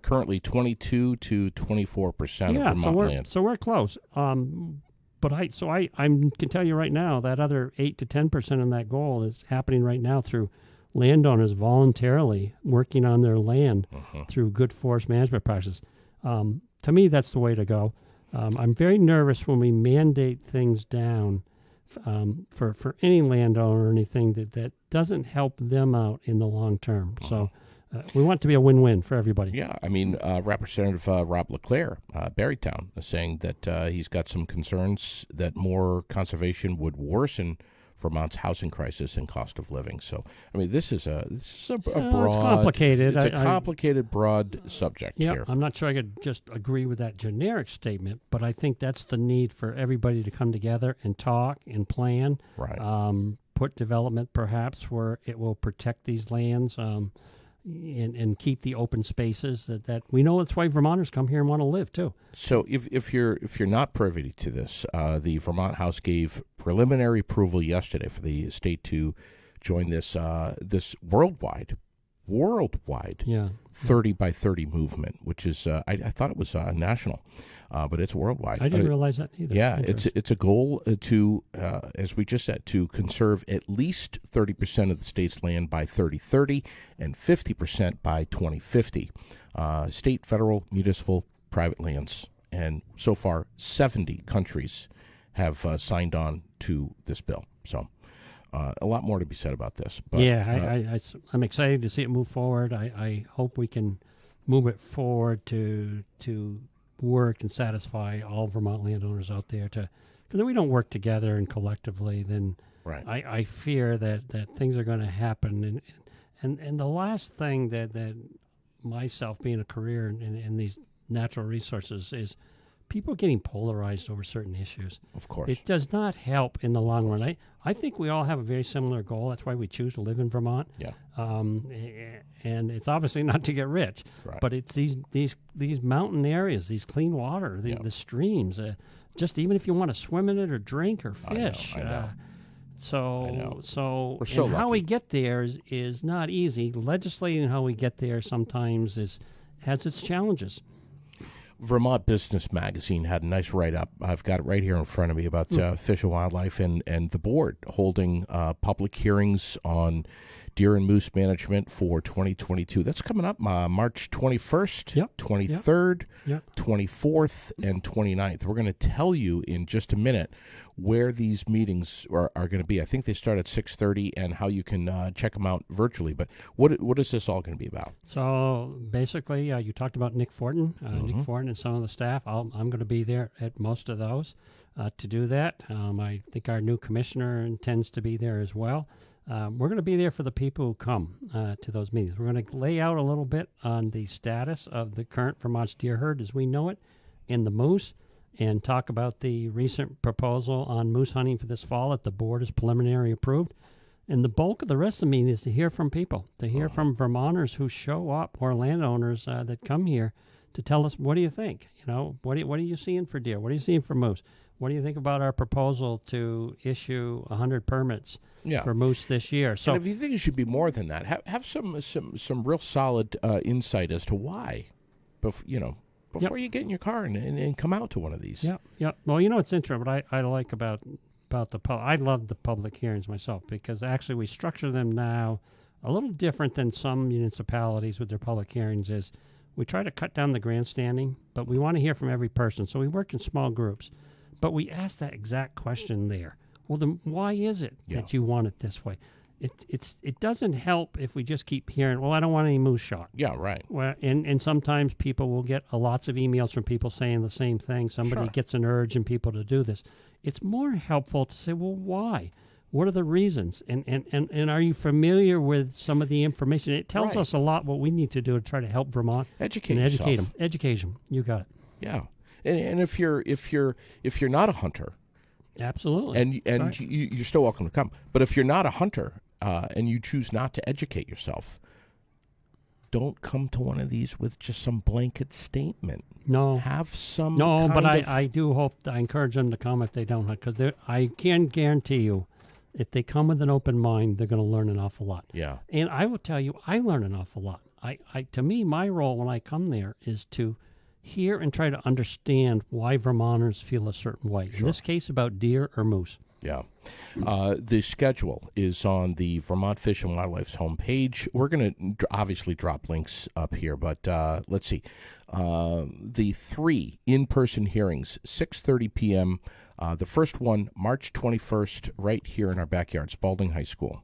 currently 22 to 24% of Vermont land. So we're close. But I can tell you right now that other 8 to 10% of that goal is happening right now through landowners voluntarily working on their land through good forest management practices. To me, that's the way to go. I'm very nervous when we mandate things down for any landowner or anything that doesn't help them out in the long term. So we want it to be a win-win for everybody. Yeah, I mean, Representative Rob LeClaire, Barrytown, is saying that he's got some concerns that more conservation would worsen Vermont's housing crisis and cost of living. So, I mean, this is a broad, it's complicated. It's a complicated, broad subject here. I'm not sure I could just agree with that generic statement, but I think that's the need for everybody to come together and talk and plan. Right. Put development perhaps where it will protect these lands. And keep the open spaces that we know. That's why Vermonters come here and want to live too. So if you're not privy to this, the Vermont House gave preliminary approval yesterday for the state to join this worldwide 30 by 30 movement, which is I thought it was national, but it's worldwide. I didn't realize that either. Yeah, it's a goal to, as we just said, to conserve at least 30% of the state's land by 2030 and 50% by 2050. State, federal, municipal, private lands, and so far 70 countries have signed on to this bill. So. A lot more to be said about this. But, I'm excited to see it move forward. I hope we can move it forward to work and satisfy all Vermont landowners out there. Because if we don't work together and collectively, then I fear that things are going to happen. And the last thing that myself being a career in these natural resources is people getting polarized over certain issues. Of course. It does not help in the long run. I think we all have a very similar goal. That's why we choose to live in Vermont. Yeah. And it's obviously not to get rich, but it's these mountain areas, these clean water, the streams. Just even if you want to swim in it or drink or fish. I know. So we're so how lucky. we get there is not easy. Legislating how we get there sometimes has its challenges. Vermont Business Magazine had a nice write-up. I've got it right here in front of me about Fish and Wildlife and the board holding public hearings on deer and moose management for 2022. That's coming up March 21st, 23rd, 24th, and 29th. We're going to tell you in just a minute where these meetings are going to be. I think they start at 6:30 and how you can check them out virtually. But what is this all going to be about? So basically, you talked about Nick Fortin. Nick Fortin and some of the staff. I'm going to be there at most of those to do that. I think our new commissioner intends to be there as well. We're going to be there for the people who come to those meetings. We're going to lay out a little bit on the status of the current Vermont's deer herd as we know it and the moose, and talk about the recent proposal on moose hunting for this fall that the board has preliminary approved. And the bulk of the rest of the meeting is to hear from people, to hear from Vermonters who show up or landowners that come here to tell us, what do you think? What are you seeing for deer? What are you seeing for moose? What do you think about our proposal to issue 100 permits for moose this year? So, and if you think it should be more than that, have some real solid insight as to why. Before you get in your car and come out to one of these. Yeah. Well, it's interesting. What I like about about I love the public hearings myself, because actually we structure them now a little different than some municipalities with their public hearings. Is we try to cut down the grandstanding, but we want to hear from every person. So we work in small groups, but we ask that exact question there. Well, then why is it that you want it this way? It doesn't help if we just keep hearing, well, I don't want any moose shot. Yeah, right. Well, and sometimes people will get lots of emails from people saying the same thing. Somebody gets an urge in people to do this. It's more helpful to say, well, why? What are the reasons? And are you familiar with some of the information? It tells us a lot what we need to do to try to help Vermont. Educate them. Educate them. You got it. Yeah. And if you're not a hunter, absolutely, and you're still welcome to come. But if you're not a hunter, and you choose not to educate yourself, don't come to one of these with just some blanket statement. No. Have some. No, but I do hope, I encourage them to come if they don't, because I can guarantee you, if they come with an open mind, they're going to learn an awful lot. Yeah. And I will tell you, I learn an awful lot. To me, my role when I come there is to hear and try to understand why Vermonters feel a certain way. In this case, about deer or moose. Yeah. The schedule is on the Vermont Fish and Wildlife's homepage. We're going to obviously drop links up here, but let's see. The 3 in-person hearings, 6:30 p.m. The first one, March 21st, right here in our backyard, Spalding High School.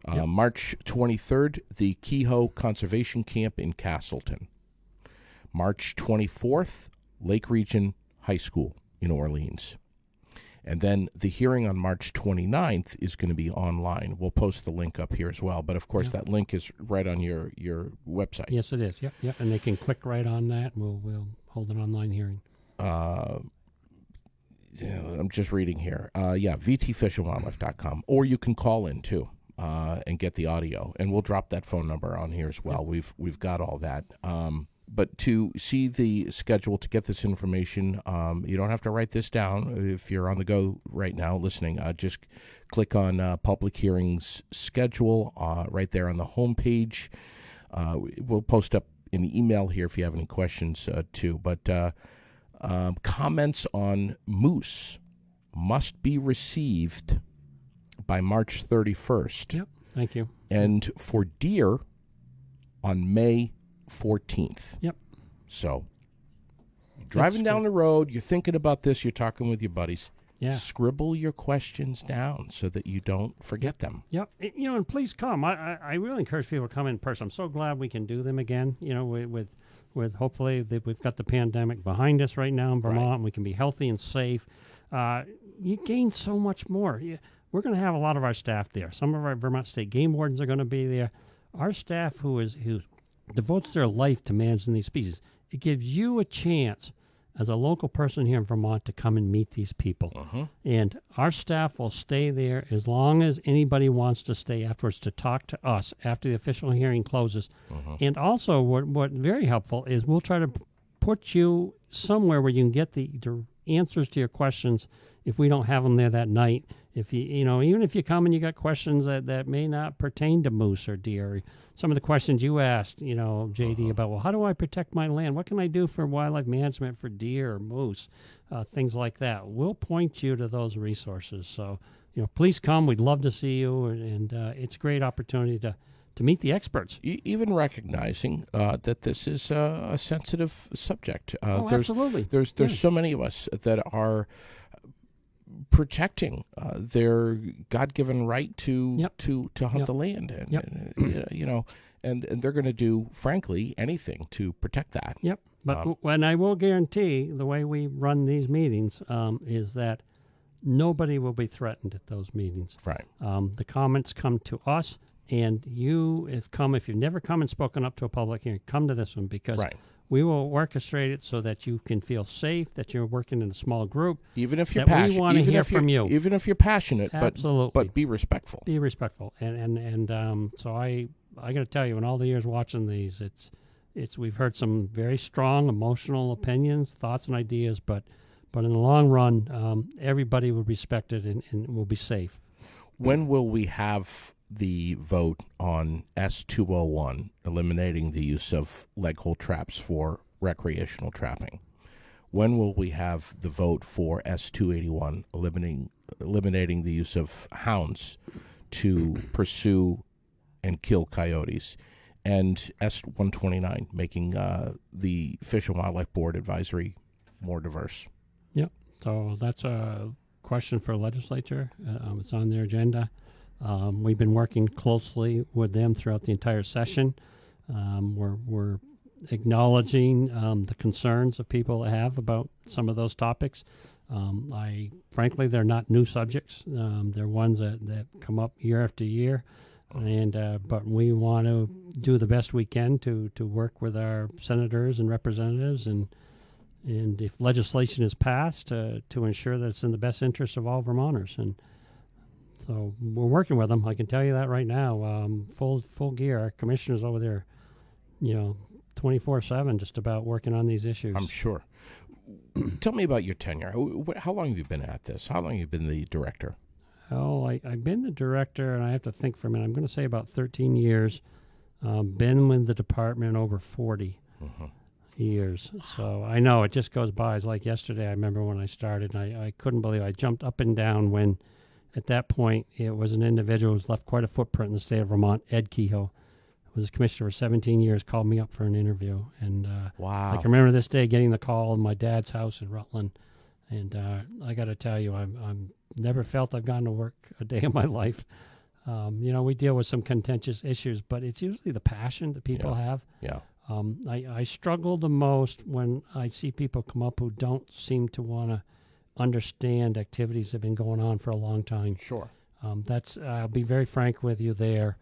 March 23rd, the Kehoe Conservation Camp in Castleton. March 24th, Lake Region High School in Orleans. And then the hearing on March 29th is going to be online. We'll post the link up here as well. But, of course, that link is right on your website. Yes, it is. Yep. And they can click right on that. We'll hold an online hearing. I'm just reading here. VTFishandWildlife.com. Or you can call in, too, and get the audio. And we'll drop that phone number on here as well. Yep. We've got all that. But to see the schedule, to get this information, you don't have to write this down. If you're on the go right now listening, just click on public hearings schedule right there on the homepage. We'll post up an email here if you have any questions, too. But comments on moose must be received by March 31st. Yep, thank you. And for deer on May 14th. Yep. So, driving down the road, you're thinking about this, you're talking with your buddies. Yeah. Scribble your questions down so that you don't forget them. Yep. And please come. I really encourage people to come in person. I'm so glad we can do them again. With hopefully we've got the pandemic behind us right now in Vermont. And we can be healthy and safe. You gain so much more. We're going to have a lot of our staff there. Some of our Vermont State game wardens are going to be there. Our staff who devotes their life to managing these species. It gives you a chance as a local person here in Vermont to come and meet these people. And our staff will stay there as long as anybody wants to stay afterwards to talk to us after the official hearing closes. And also what very helpful is we'll try to put you somewhere where you can get the answers to your questions if we don't have them there that night. If even if you come and you got questions that may not pertain to moose or deer, or some of the questions you asked, JD, about, well, how do I protect my land? What can I do for wildlife management for deer or moose? Things like that. We'll point you to those resources. So, please come. We'd love to see you, and it's a great opportunity to meet the experts. Even recognizing that this is a sensitive subject. Absolutely. There's so many of us that are protecting their God-given right to hunt the land, and they're going to do, frankly, anything to protect that. Yep. But when I will guarantee the way we run these meetings is that nobody will be threatened at those meetings. Right. The comments come to us, and if you've never come and spoken up to a public hearing, come to this one, because we will orchestrate it so that you can feel safe, that you're working in a small group. Even if you're passionate. We want to hear from you. Even if you're passionate, absolutely. But be respectful. Be respectful. And so I got to tell you, in all the years watching these, we've heard some very strong emotional opinions, thoughts, and ideas, but in the long run, everybody will be respected and will be safe. When will we have the vote on S201, eliminating the use of leghold traps for recreational trapping? when will we have the vote for S-281, eliminating the use of hounds to pursue and kill coyotes, and S-129, making the Fish and Wildlife Board advisory more diverse? Yep. So that's a question for legislature. It's on their agenda. We've been working closely with them throughout the entire session. We're acknowledging the concerns of people have about some of those topics. Frankly, they're not new subjects. They're ones that come up year after year, but we want to do the best we can to work with our senators and representatives, and if legislation is passed, to ensure that it's in the best interest of all Vermonters. And so we're working with them. I can tell you that right now. Full gear. Our commissioners over there, 24/7, just about working on these issues. I'm sure. Tell me about your tenure. How long have you been at this? How long have you been the director? Oh, I've been the director, and I have to think for a minute. I'm going to say about 13 years. Been with the department over 40 years. So I know it just goes by. It's like yesterday. I remember when I started, and I couldn't believe I jumped up and down when, at that point, it was an individual who's left quite a footprint in the state of Vermont, Ed Kehoe. Was commissioner for 17 years, called me up for an interview. And wow. I can remember this day getting the call in my dad's house in Rutland. And I got to tell you, I'm never felt I've gone to work a day in my life. We deal with some contentious issues, but it's usually the passion that people have. Yeah. I struggle the most when I see people come up who don't seem to want to understand activities that have been going on for a long time. Sure. I'll be very frank with you there.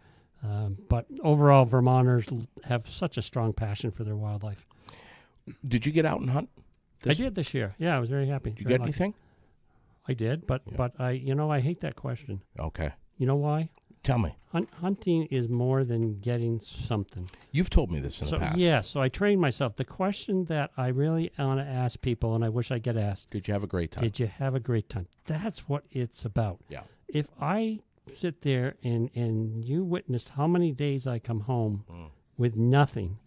But overall, Vermonters have such a strong passion for their wildlife. Did you get out and hunt? I did this year. Yeah, I was very happy. Did you get anything? I did, but I hate that question. Okay. You know why? Tell me. Hunting is more than getting something. You've told me this in the past. Yeah, so I trained myself. The question that I really want to ask people, and I wish I get asked. Did you have a great time? Did you have a great time? That's what it's about. Yeah. If I sit there and you witnessed how many days I come home with nothing,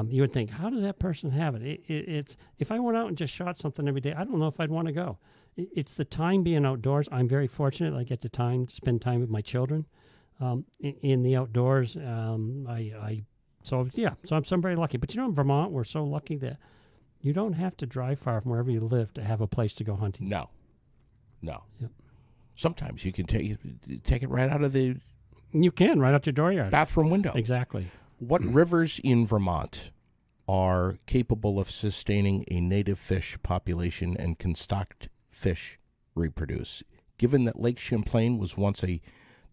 you would think, how does that person have it? It's if I went out and just shot something every day, I don't know if I'd want to go. It's the time being outdoors. I'm very fortunate. I get to spend time with my children in the outdoors. So I'm very lucky. But in Vermont, we're so lucky that you don't have to drive far from wherever you live to have a place to go hunting. No. Yep. Sometimes you can take it right out of the... You can, right out your dooryard. Bathroom window. Exactly. What rivers in Vermont are capable of sustaining a native fish population and can stocked fish reproduce? Given that Lake Champlain was once a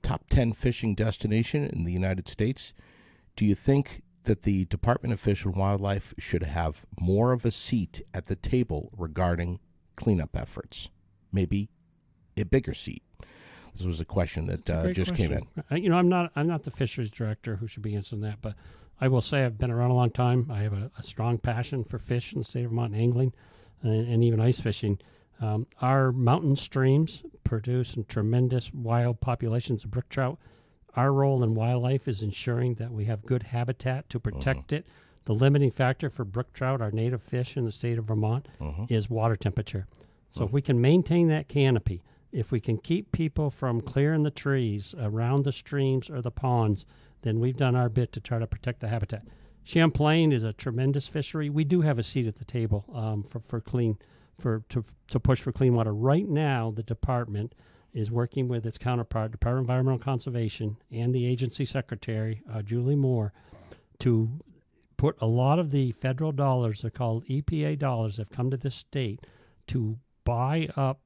top 10 fishing destination in the United States, do you think that the Department of Fish and Wildlife should have more of a seat at the table regarding cleanup efforts? Maybe a bigger seat? This was a question that just came in. I'm not the fisheries director who should be answering that, but I will say I've been around a long time. I have a strong passion for fish in the state of Vermont, and angling, and even ice fishing. Our mountain streams produce tremendous wild populations of brook trout. Our role in wildlife is ensuring that we have good habitat to protect it. The limiting factor for brook trout, our native fish in the state of Vermont, is water temperature. So if we can maintain that canopy, if we can keep people from clearing the trees around the streams or the ponds, then we've done our bit to try to protect the habitat. Champlain is a tremendous fishery. We do have a seat at the table to push for clean water. Right now, the department is working with its counterpart, Department of Environmental Conservation, and the agency secretary, Julie Moore, to put a lot of the federal dollars, they're called EPA dollars, that have come to this state to buy up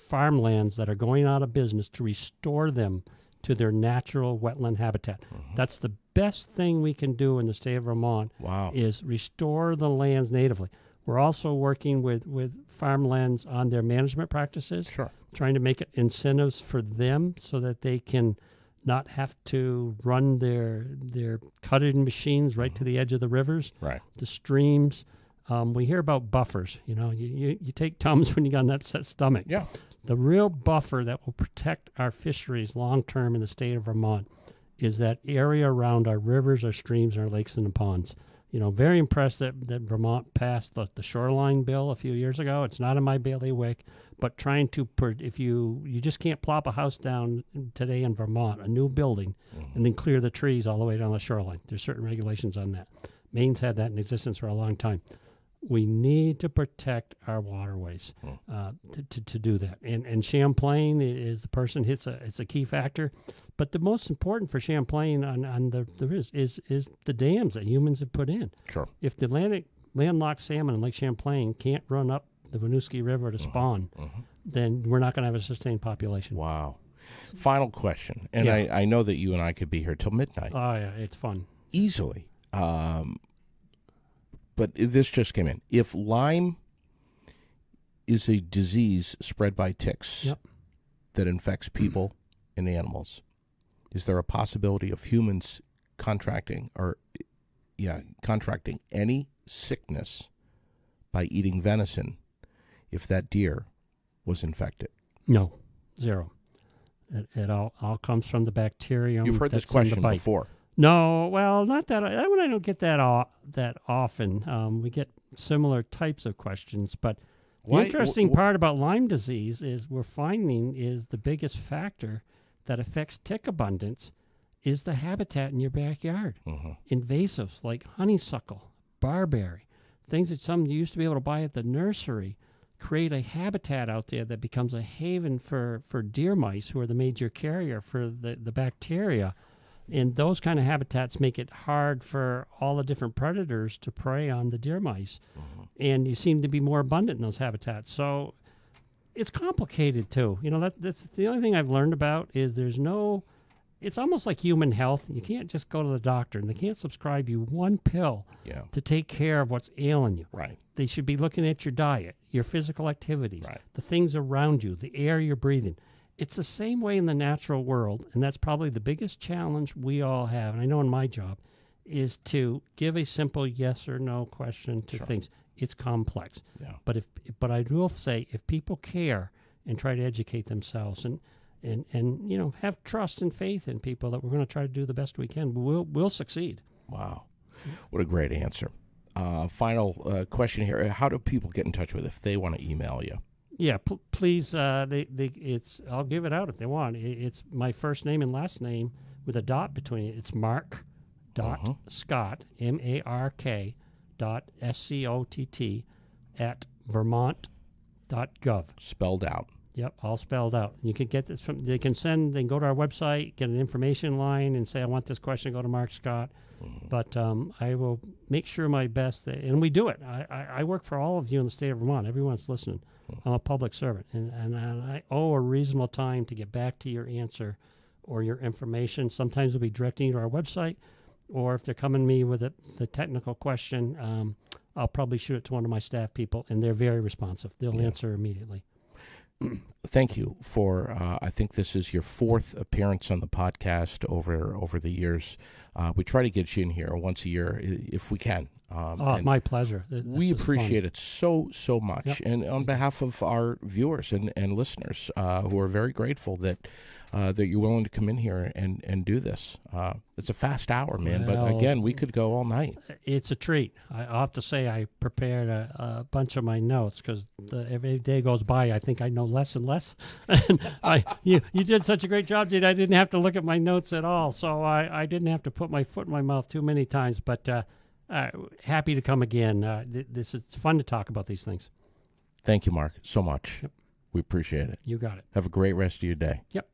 farmlands that are going out of business, to restore them to their natural wetland habitat. That's the best thing we can do in the state of Vermont. Wow. Is restore the lands natively. We're also working with farmlands on their management practices, trying to make it incentives for them so that they can not have to run their cutting machines right to the edge of the rivers, the streams. We hear about buffers. You take Tums when you got an upset stomach. Yeah. The real buffer that will protect our fisheries long term in the state of Vermont is that area around our rivers, our streams, and our lakes and the ponds. very impressed that Vermont passed the shoreline bill a few years ago. It's not in my bailiwick, but trying to, if you just can't plop a house down today in Vermont, a new building, and then clear the trees all the way down the shoreline. There's certain regulations on that. Maine's had that in existence for a long time. We need to protect our waterways to do that. And Champlain is the person it's a key factor. But the most important for Champlain on the risk is the dams that humans have put in. Sure. If the landlocked salmon in Lake Champlain can't run up the Winooski River to spawn, then we're not going to have a sustained population. Wow. Final question. And I know that you and I could be here till midnight. Oh, yeah, it's fun. Easily. But this just came in. If Lyme is a disease spread by ticks that infects people and animals, is there a possibility of humans contracting any sickness by eating venison if that deer was infected? No, zero. It all comes from the bacterium. You've heard this question before. No, well, not that. I don't get that often. We get similar types of questions, but the interesting part about Lyme disease is we're finding is the biggest factor that affects tick abundance is the habitat in your backyard. Invasives like honeysuckle, barberry, things that some you used to be able to buy at the nursery, create a habitat out there that becomes a haven for deer mice, who are the major carrier for the bacteria. And those kind of habitats make it hard for all the different predators to prey on the deer mice. And you seem to be more abundant in those habitats. So it's complicated, too. That's the only thing I've learned about is it's almost like human health. You can't just go to the doctor, and they can't prescribe you one pill to take care of what's ailing you. Right. They should be looking at your diet, your physical activities, the things around you, the air you're breathing. It's the same way in the natural world, and that's probably the biggest challenge we all have, and I know in my job, is to give a simple yes or no question to things. It's complex. Yeah. But I will say, if people care and try to educate themselves and have trust and faith in people that we're going to try to do the best we can, we'll succeed. Wow. What a great answer. Final question here. How do people get in touch with if they want to email you? Yeah, please. I'll give it out if they want. It's my first name and last name with a dot between it. It's Mark Scott MARK .SCOTT at vermont.gov. Spelled out. Yep, all spelled out. You can get this from. They can go to our website, get an information line, and say, "I want this question." Go to Mark Scott. But I will make sure my best, and we do it. I work for all of you in the state of Vermont. Everyone that's listening. I'm a public servant, and I owe a reasonable time to get back to your answer or your information. Sometimes we'll be directing you to our website, or if they're coming to me with the technical question, I'll probably shoot it to one of my staff people, and they're very responsive. They'll answer immediately. Thank you for, I think this is your fourth appearance on the podcast over the years. We try to get you in here once a year if we can. My pleasure. We appreciate it so much. Yep. And on behalf of our viewers and listeners, who are very grateful that you're willing to come in here and do this. It's a fast hour, man. Well, but again, we could go all night. It's a treat. I'll have to say I prepared a bunch of my notes because every day goes by, I think I know less and less. And you did such a great job, Jade. I didn't have to look at my notes at all. So I didn't have to put my foot in my mouth too many times. But happy to come again. It's fun to talk about these things. Thank you, Mark, so much. Yep. We appreciate it. You got it. Have a great rest of your day. Yep.